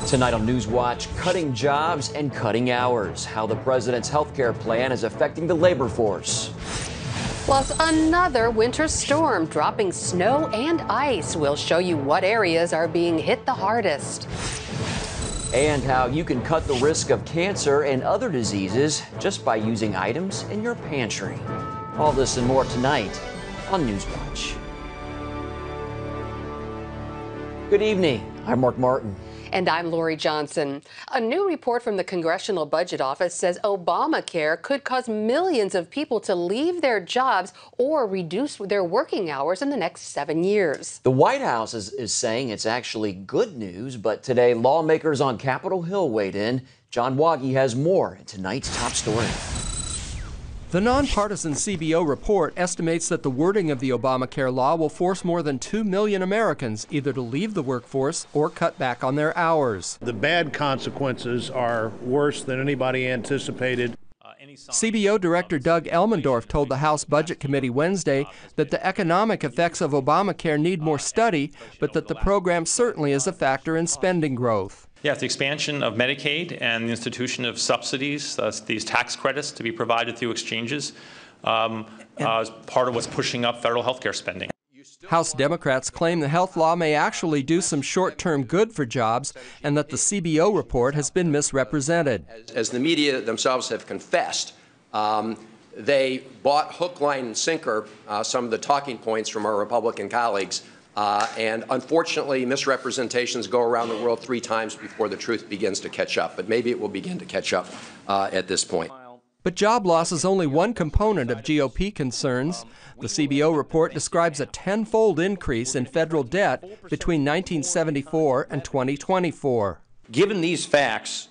Tonight on NewsWatch, cutting jobs and cutting hours. How the president's health care plan is affecting the labor force. Plus, another winter storm dropping snow and ice. We'll show you what areas are being hit the hardest. And how you can cut the risk of cancer and other diseases just by using items in your pantry. All this and more tonight on NewsWatch. Good evening. I'm Mark Martin. And I'm Lori Johnson. A new report from the Congressional Budget Office says Obamacare could cause millions of people to leave their jobs or reduce their working hours in the next 7 years. The White House is saying it's actually good news, but today lawmakers on Capitol Hill weighed in. John Waggy has more in tonight's top story. The nonpartisan CBO report estimates that the wording of the Obamacare law will force more than 2 million Americans either to leave the workforce or cut back on their hours. The bad consequences are worse than anybody anticipated. CBO Director Doug Elmendorf told the House Budget Committee Wednesday that the economic effects of Obamacare need more study, but that the program certainly is a factor in spending growth. Yes, the expansion of Medicaid and the institution of subsidies, these tax credits to be provided through exchanges, is part of what's pushing up federal health care spending. House Democrats claim the health law may actually do some short-term good for jobs and that the CBO report has been misrepresented. As the media themselves have confessed, they bought hook, line, and sinker some of the talking points from our Republican colleagues. And unfortunately, misrepresentations go around the world 3 times before the truth begins to catch up. But maybe it will begin to catch up at this point. But job loss is only one component of GOP concerns. The CBO report describes a 10-fold increase in federal debt between 1974 and 2024. Given these facts,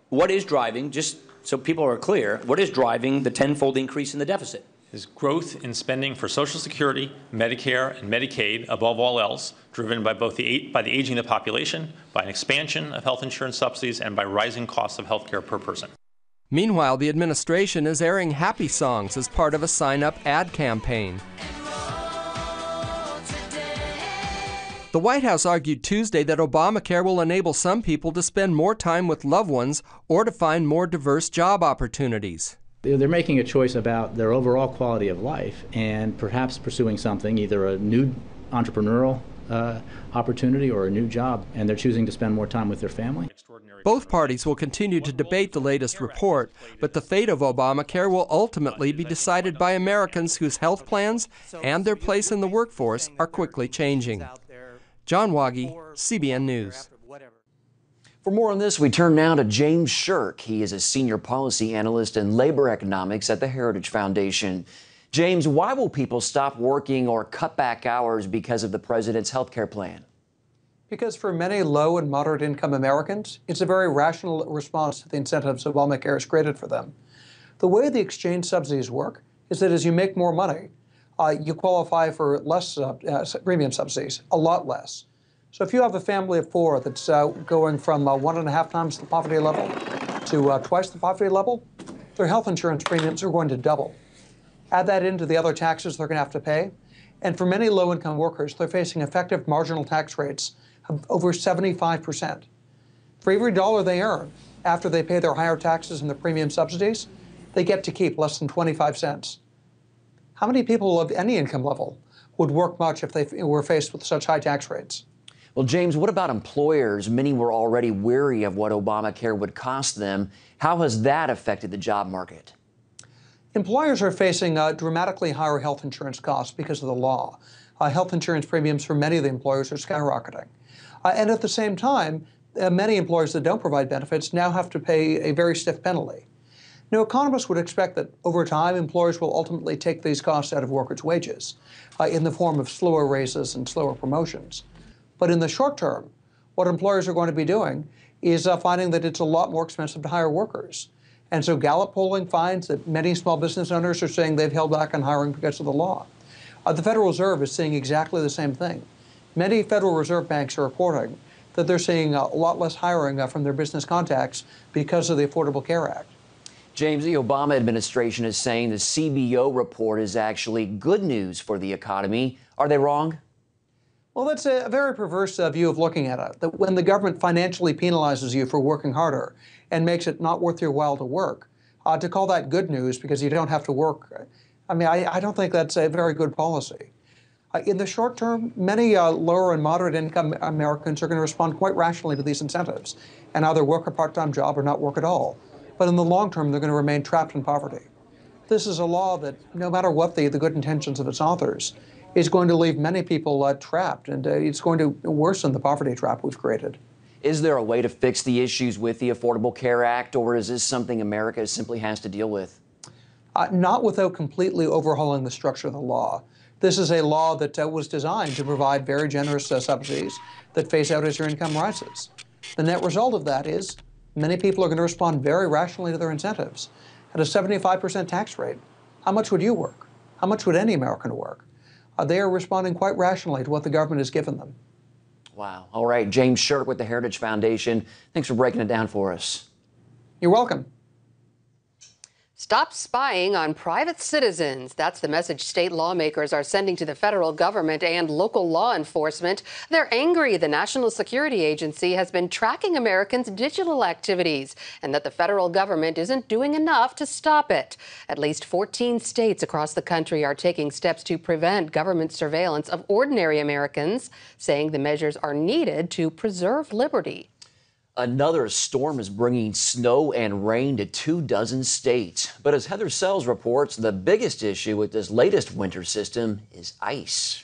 what is driving, just so people are clear, what is driving the 10-fold increase in the deficit? Is growth in spending for Social Security, Medicare, and Medicaid, above all else, driven by both the aging of the population, by an expansion of health insurance subsidies, and by rising costs of health care per person. Meanwhile, the administration is airing happy songs as part of a sign-up ad campaign. The White House argued Tuesday that Obamacare will enable some people to spend more time with loved ones or to find more diverse job opportunities. They're making a choice about their overall quality of life and perhaps pursuing something, either a new entrepreneurial opportunity or a new job, and they're choosing to spend more time with their family. Both parties will continue to debate the latest report, but the fate of Obamacare will ultimately be decided by Americans whose health plans and their place in the workforce are quickly changing. John Waggy, CBN News. For more on this, we turn now to James Sherk. He is a senior policy analyst in labor economics at the Heritage Foundation. James, why will people stop working or cut back hours because of the president's health care plan? Because for many low and moderate income Americans, it's a very rational response to the incentives Obamacare has created for them. The way the exchange subsidies work is that as you make more money, you qualify for less premium subsidies, a lot less. So if you have a family of 4 that's going from 1.5 times the poverty level to twice the poverty level, their health insurance premiums are going to double. Add that into the other taxes they're going to have to pay. And for many low-income workers, they're facing effective marginal tax rates of over 75%. For every dollar they earn after they pay their higher taxes and their premium subsidies, they get to keep less than 25 cents. How many people of any income level would work much if they were faced with such high tax rates? Well, James, what about employers? Many were already weary of what Obamacare would cost them. How has that affected the job market? Employers are facing dramatically higher health insurance costs because of the law. Health insurance premiums for many of the employers are skyrocketing. And at the same time, many employers that don't provide benefits now have to pay a very stiff penalty. Now, economists would expect that over time, employers will ultimately take these costs out of workers' wages in the form of slower raises and slower promotions. But in the short term, what employers are going to be doing is finding that it's a lot more expensive to hire workers. And so Gallup polling finds that many small business owners are saying they've held back on hiring because of the law. The Federal Reserve is seeing exactly the same thing. Many Federal Reserve banks are reporting that they're seeing a lot less hiring from their business contacts because of the Affordable Care Act. James, the Obama administration is saying the CBO report is actually good news for the economy. Are they wrong? Well, that's a very perverse view of looking at it, that when the government financially penalizes you for working harder and makes it not worth your while to work, to call that good news because you don't have to work, I mean, I don't think that's a very good policy. In the short term, many lower and moderate income Americans are going to respond quite rationally to these incentives and either work a part-time job or not work at all. But in the long term, they're going to remain trapped in poverty. This is a law that, no matter what the good intentions of its authors, is going to leave many people trapped, and it's going to worsen the poverty trap we've created. Is there a way to fix the issues with the Affordable Care Act, or is this something America simply has to deal with? Not without completely overhauling the structure of the law. This is a law that was designed to provide very generous subsidies that phase out as your income rises. The net result of that is many people are going to respond very rationally to their incentives. At a 75% tax rate, how much would you work? How much would any American work? They are responding quite rationally to what the government has given them. Wow. All right, James Sherk with the Heritage Foundation. Thanks for breaking it down for us. You're welcome. Stop spying on private citizens. That's the message state lawmakers are sending to the federal government and local law enforcement. They're angry the National Security Agency has been tracking Americans' digital activities and that the federal government isn't doing enough to stop it. At least 14 states across the country are taking steps to prevent government surveillance of ordinary Americans, saying the measures are needed to preserve liberty. Another storm is bringing snow and rain to 24 states. But as Heather Sells reports, the biggest issue with this latest winter system is ice.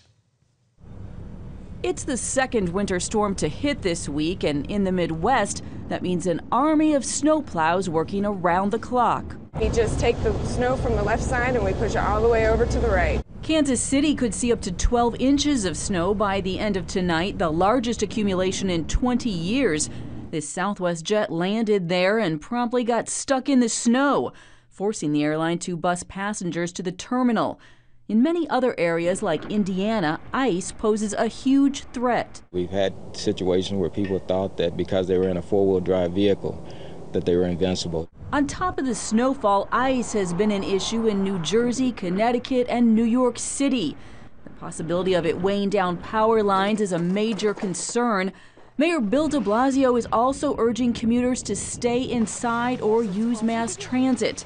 It's the second winter storm to hit this week, and in the Midwest, that means an army of snowplows working around the clock. We just take the snow from the left side and we push it all the way over to the right. Kansas City could see up to 12 inches of snow by the end of tonight, the largest accumulation in 20 years. This Southwest jet landed there and promptly got stuck in the snow, forcing the airline to bus passengers to the terminal. In many other areas like Indiana, ice poses a huge threat. We've had situations where people thought that because they were in a four-wheel drive vehicle, that they were invincible. On top of the snowfall, ice has been an issue in New Jersey, Connecticut, and New York City. The possibility of it weighing down power lines is a major concern. Mayor Bill de Blasio is also urging commuters to stay inside or use mass transit.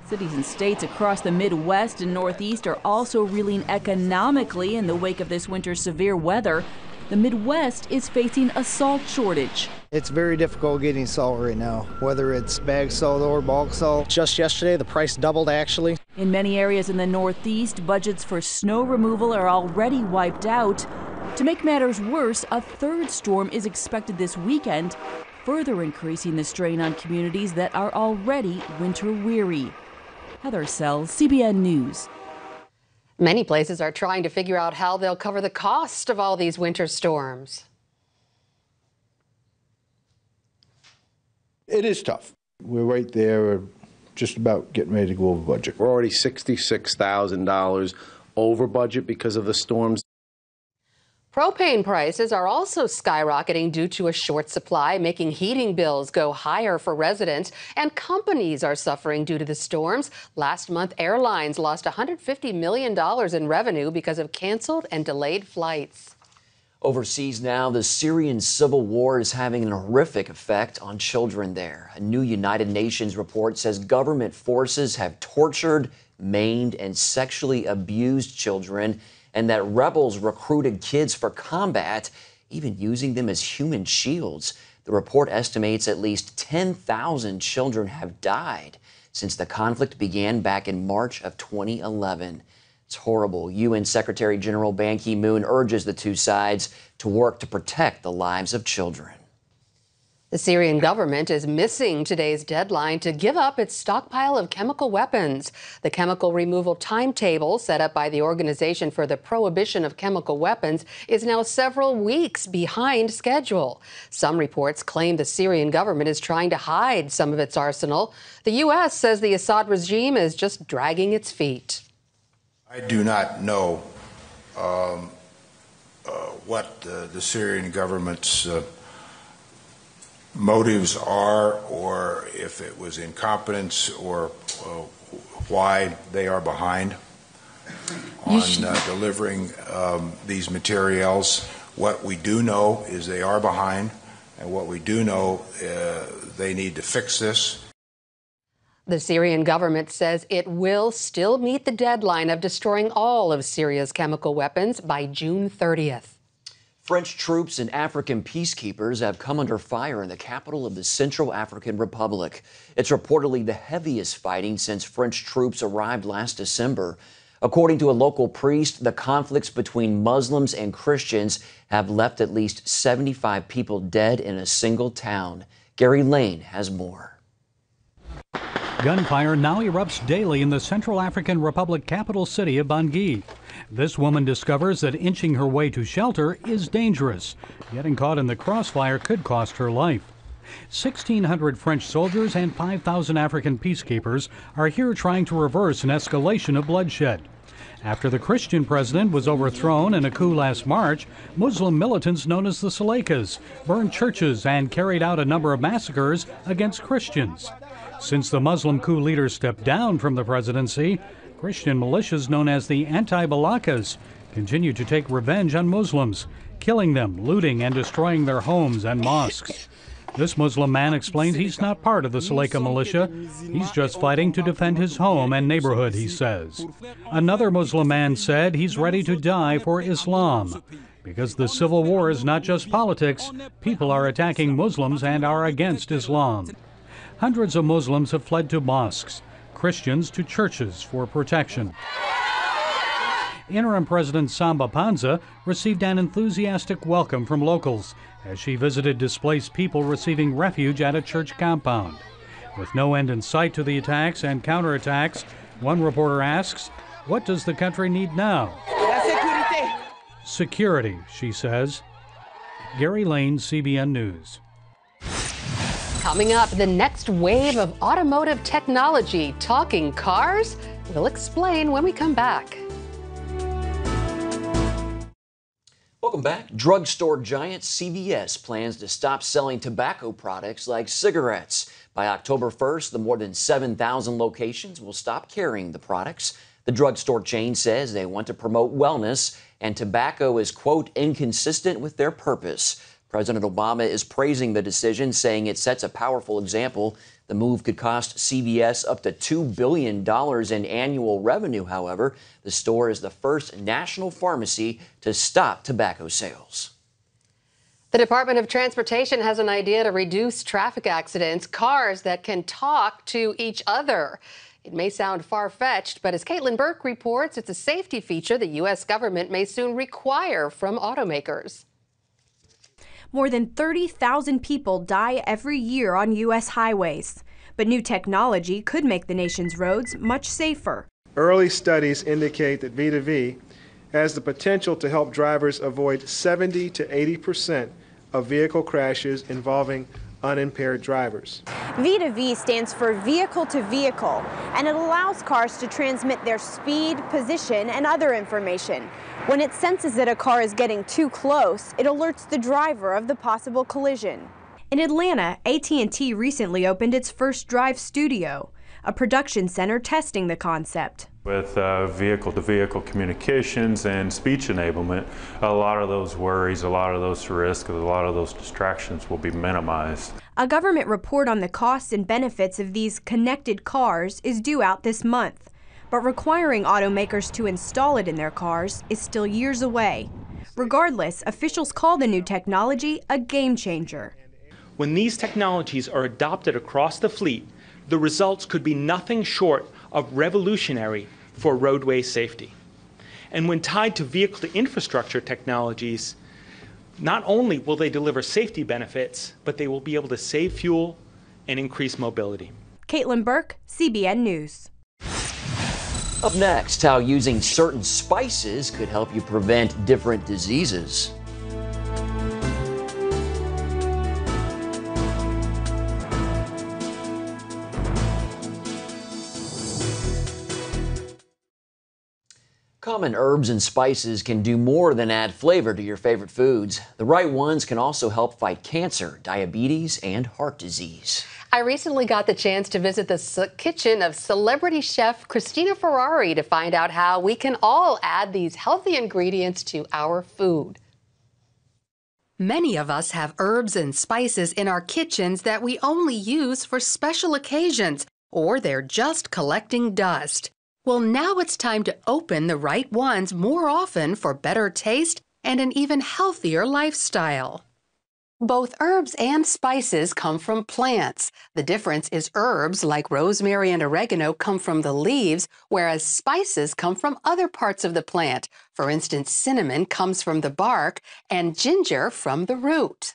Cities and states across the Midwest and Northeast are also reeling economically in the wake of this winter's severe weather. The Midwest is facing a salt shortage. It's very difficult getting salt right now, whether it's bag salt or bulk salt. Just yesterday, the price doubled actually. In many areas in the Northeast, budgets for snow removal are already wiped out. To make matters worse, a third storm is expected this weekend, further increasing the strain on communities that are already winter weary. Heather Sells, CBN News. Many places are trying to figure out how they'll cover the cost of all these winter storms. It is tough. We're right there, we're just about getting ready to go over budget. We're already $66,000 over budget because of the storms. Propane prices are also skyrocketing due to a short supply, making heating bills go higher for residents. And companies are suffering due to the storms. Last month, airlines lost $150 million in revenue because of canceled and delayed flights. Overseas now, the Syrian civil war is having an horrific effect on children there. A new United Nations report says government forces have tortured, maimed, and sexually abused children, and that rebels recruited kids for combat, even using them as human shields. The report estimates at least 10,000 children have died since the conflict began back in March of 2011. It's horrible. UN Secretary General Ban Ki-moon urges the two sides to work to protect the lives of children. The Syrian government is missing today's deadline to give up its stockpile of chemical weapons. The chemical removal timetable set up by the Organization for the Prohibition of Chemical Weapons is now several weeks behind schedule. Some reports claim the Syrian government is trying to hide some of its arsenal. The U.S. says the Assad regime is just dragging its feet. I do not know what the Syrian government's motives are, or if it was incompetence, or why they are behind on delivering these materials. What we do know is they are behind, and what we do know, they need to fix this. The Syrian government says it will still meet the deadline of destroying all of Syria's chemical weapons by June 30th. French troops and African peacekeepers have come under fire in the capital of the Central African Republic. It's reportedly the heaviest fighting since French troops arrived last December. According to a local priest, the conflicts between Muslims and Christians have left at least 75 people dead in a single town. Gary Lane has more. Gunfire now erupts daily in the Central African Republic capital city of Bangui. This woman discovers that inching her way to shelter is dangerous. Getting caught in the crossfire could cost her life. 1,600 French soldiers and 5,000 African peacekeepers are here trying to reverse an escalation of bloodshed. After the Christian president was overthrown in a coup last March, Muslim militants known as the Selekas burned churches and carried out a number of massacres against Christians. Since the Muslim coup leader stepped down from the presidency, Christian militias known as the Anti-Balakas continue to take revenge on Muslims, killing them, looting and destroying their homes and mosques. This Muslim man explains he's not part of the Seleka militia. He's just fighting to defend his home and neighborhood, he says. Another Muslim man said he's ready to die for Islam. Because the civil war is not just politics, people are attacking Muslims and are against Islam. Hundreds of Muslims have fled to mosques, Christians to churches for protection. Interim President Samba Panza received an enthusiastic welcome from locals as she visited displaced people receiving refuge at a church compound. With no end in sight to the attacks and counterattacks, one reporter asks, what does the country need now? Security, she says. Gary Lane, CBN News. Coming up, the next wave of automotive technology, talking cars. We'll explain when we come back. Welcome back. Drugstore giant CVS plans to stop selling tobacco products like cigarettes. By October 1st, the more than 7,000 locations will stop carrying the products. The drugstore chain says they want to promote wellness, and tobacco is, quote, inconsistent with their purpose. President Obama is praising the decision, saying it sets a powerful example. The move could cost CVS up to $2 billion in annual revenue, however. The store is the first national pharmacy to stop tobacco sales. The Department of Transportation has an idea to reduce traffic accidents, cars that can talk to each other. It may sound far-fetched, but as Caitlin Burke reports, it's a safety feature the U.S. government may soon require from automakers. More than 30,000 people die every year on U.S. highways. But new technology could make the nation's roads much safer. Early studies indicate that V2V has the potential to help drivers avoid 70 to 80% of vehicle crashes involving unimpaired drivers. V2V stands for vehicle to vehicle, and it allows cars to transmit their speed, position, and other information. When it senses that a car is getting too close, it alerts the driver of the possible collision. In Atlanta, AT&T recently opened its first Drive Studio, a production center testing the concept. With vehicle-to-vehicle communications and speech enablement, a lot of those worries, a lot of those risks, a lot of those distractions will be minimized. A government report on the costs and benefits of these connected cars is due out this month, but requiring automakers to install it in their cars is still years away. Regardless, officials call the new technology a game changer. When these technologies are adopted across the fleet, the results could be nothing short of revolutionary for roadway safety. And when tied to vehicle-to-infrastructure technologies, not only will they deliver safety benefits, but they will be able to save fuel and increase mobility. Caitlin Burke, CBN News. Up next, how using certain spices could help you prevent different diseases. Common herbs and spices can do more than add flavor to your favorite foods. The right ones can also help fight cancer, diabetes, and heart disease. I recently got the chance to visit the kitchen of celebrity chef Christina Ferrari to find out how we can all add these healthy ingredients to our food. Many of us have herbs and spices in our kitchens that we only use for special occasions, or they're just collecting dust. Well, now it's time to open the right ones more often for better taste and an even healthier lifestyle. Both herbs and spices come from plants. The difference is herbs like rosemary and oregano come from the leaves, whereas spices come from other parts of the plant. For instance, cinnamon comes from the bark and ginger from the root.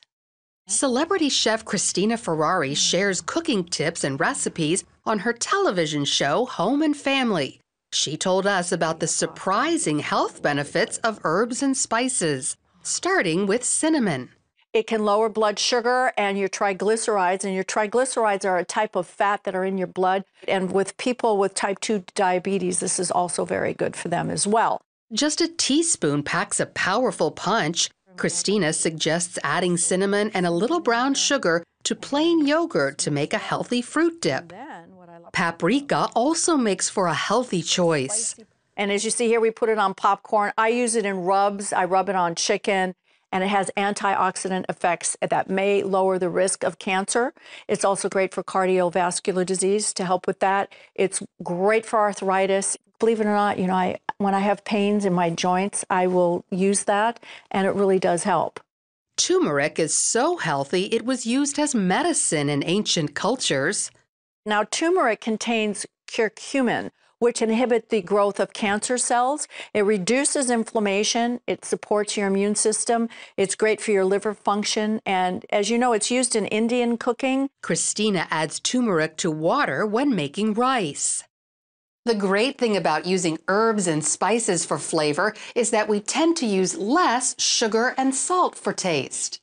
Celebrity chef Christina Ferrari shares cooking tips and recipes on her television show Home and Family. She told us about the surprising health benefits of herbs and spices, starting with cinnamon. It can lower blood sugar and your triglycerides, and your triglycerides are a type of fat that are in your blood. And with people with type 2 diabetes, this is also very good for them as well. Just a teaspoon packs a powerful punch. Christina suggests adding cinnamon and a little brown sugar to plain yogurt to make a healthy fruit dip. Paprika also makes for a healthy choice. And as you see here, we put it on popcorn. I use it in rubs. I rub it on chicken. And it has antioxidant effects that may lower the risk of cancer. It's also great for cardiovascular disease to help with that. It's great for arthritis. Believe it or not, when I have pains in my joints, I will use that, and it really does help. Turmeric is so healthy, it was used as medicine in ancient cultures. Now, turmeric contains curcumin, which inhibit the growth of cancer cells. It reduces inflammation. It supports your immune system. It's great for your liver function. And as you know, it's used in Indian cooking. Christina adds turmeric to water when making rice. The great thing about using herbs and spices for flavor is that we tend to use less sugar and salt for taste.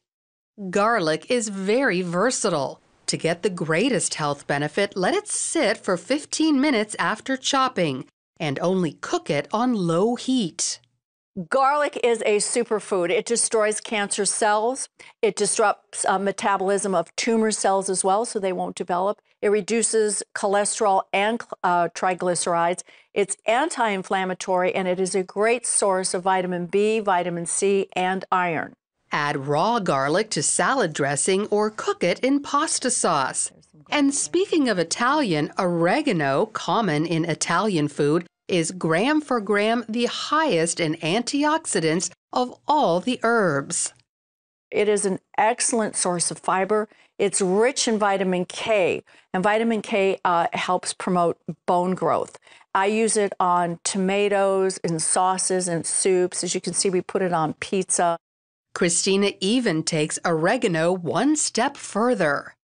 Garlic is very versatile. To get the greatest health benefit, let it sit for 15 minutes after chopping and only cook it on low heat. Garlic is a superfood. It destroys cancer cells. It disrupts metabolism of tumor cells as well, so they won't develop. It reduces cholesterol and triglycerides. It's anti-inflammatory, and it is a great source of vitamin B, vitamin C, and iron. Add raw garlic to salad dressing or cook it in pasta sauce. And speaking of Italian, oregano, common in Italian food, is gram for gram the highest in antioxidants of all the herbs. It is an excellent source of fiber. It's rich in vitamin K, and vitamin K helps promote bone growth. I use it on tomatoes, in sauces, and soups. As you can see, we put it on pizza. Christina even takes oregano one step further.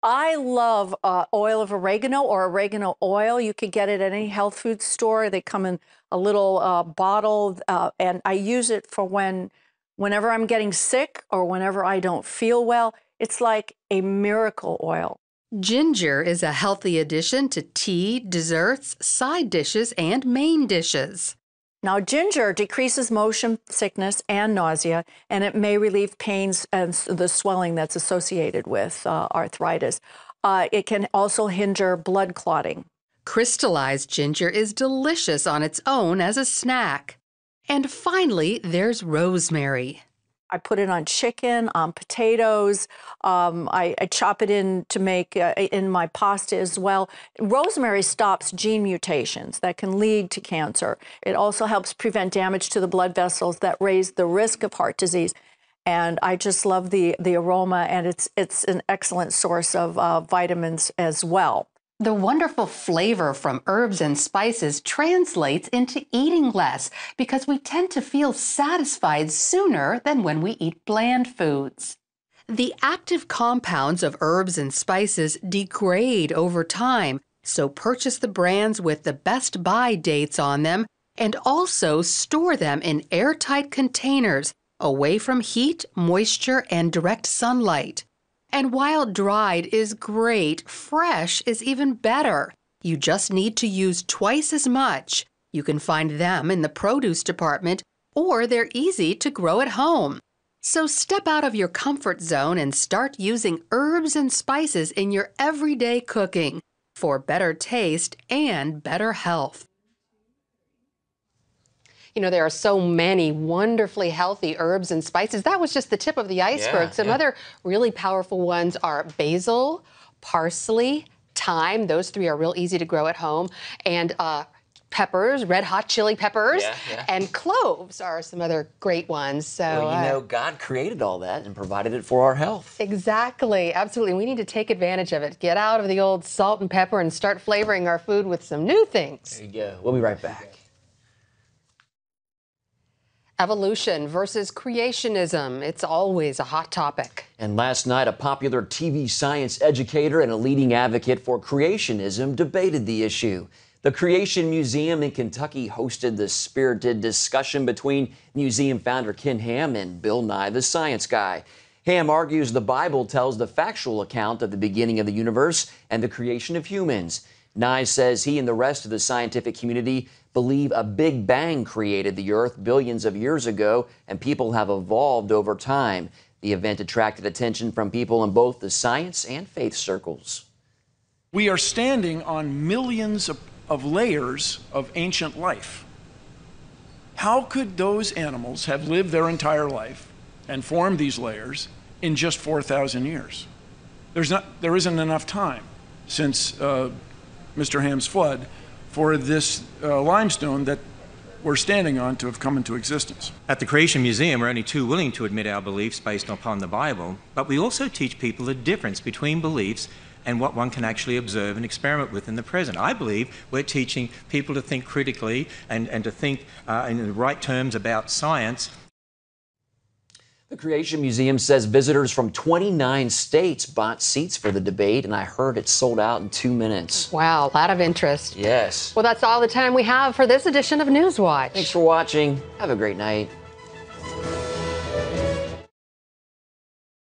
I love oil of oregano or oregano oil. You can get it at any health food store. They come in a little bottle, and I use it for whenever I'm getting sick or whenever I don't feel well. It's like a miracle oil. Ginger is a healthy addition to tea, desserts, side dishes, and main dishes. Now, ginger decreases motion sickness and nausea, and it may relieve pains and the swelling that's associated with arthritis. It can also hinder blood clotting. Crystallized ginger is delicious on its own as a snack. And finally, there's rosemary. I put it on chicken, on potatoes. I chop it in to make in my pasta as well. Rosemary stops gene mutations that can lead to cancer. It also helps prevent damage to the blood vessels that raise the risk of heart disease. And I just love the aroma, and it's an excellent source of vitamins as well. The wonderful flavor from herbs and spices translates into eating less because we tend to feel satisfied sooner than when we eat bland foods. The active compounds of herbs and spices degrade over time, so purchase the brands with the best buy dates on them and also store them in airtight containers away from heat, moisture, and direct sunlight. And while dried is great, fresh is even better. You just need to use twice as much. You can find them in the produce department, or they're easy to grow at home. So step out of your comfort zone and start using herbs and spices in your everyday cooking for better taste and better health. You know, there are so many wonderfully healthy herbs and spices. That was just the tip of the iceberg. Some other really powerful ones are basil, parsley, thyme. Those three are real easy to grow at home. And peppers, red hot chili peppers, and cloves are some other great ones. So, well, you know, God created all that and provided it for our health. Exactly, absolutely. We need to take advantage of it. Get out of the old salt and pepper and start flavoring our food with some new things. There you go. We'll be right back. Evolution versus creationism. It's always a hot topic. And last night, a popular TV science educator and a leading advocate for creationism debated the issue. The Creation Museum in Kentucky hosted the spirited discussion between museum founder Ken Ham and Bill Nye, the Science Guy. Ham argues the Bible tells the factual account of the beginning of the universe and the creation of humans. Nye says he and the rest of the scientific community believe a Big Bang created the Earth billions of years ago, and people have evolved over time. The event attracted attention from people in both the science and faith circles. We are standing on millions of layers of ancient life. How could those animals have lived their entire life and formed these layers in just 4,000 years? There isn't enough time since Mr. Ham's flood for this limestone that we're standing on to have come into existence. At the Creation Museum, we're only too willing to admit our beliefs based upon the Bible, but we also teach people the difference between beliefs and what one can actually observe and experiment with in the present. I believe we're teaching people to think critically and to think in the right terms about science. The Creation Museum says visitors from 29 states bought seats for the debate, and I heard it sold out in 2 minutes. Wow, a lot of interest. Yes. Well, that's all the time we have for this edition of NewsWatch. Thanks for watching. Have a great night.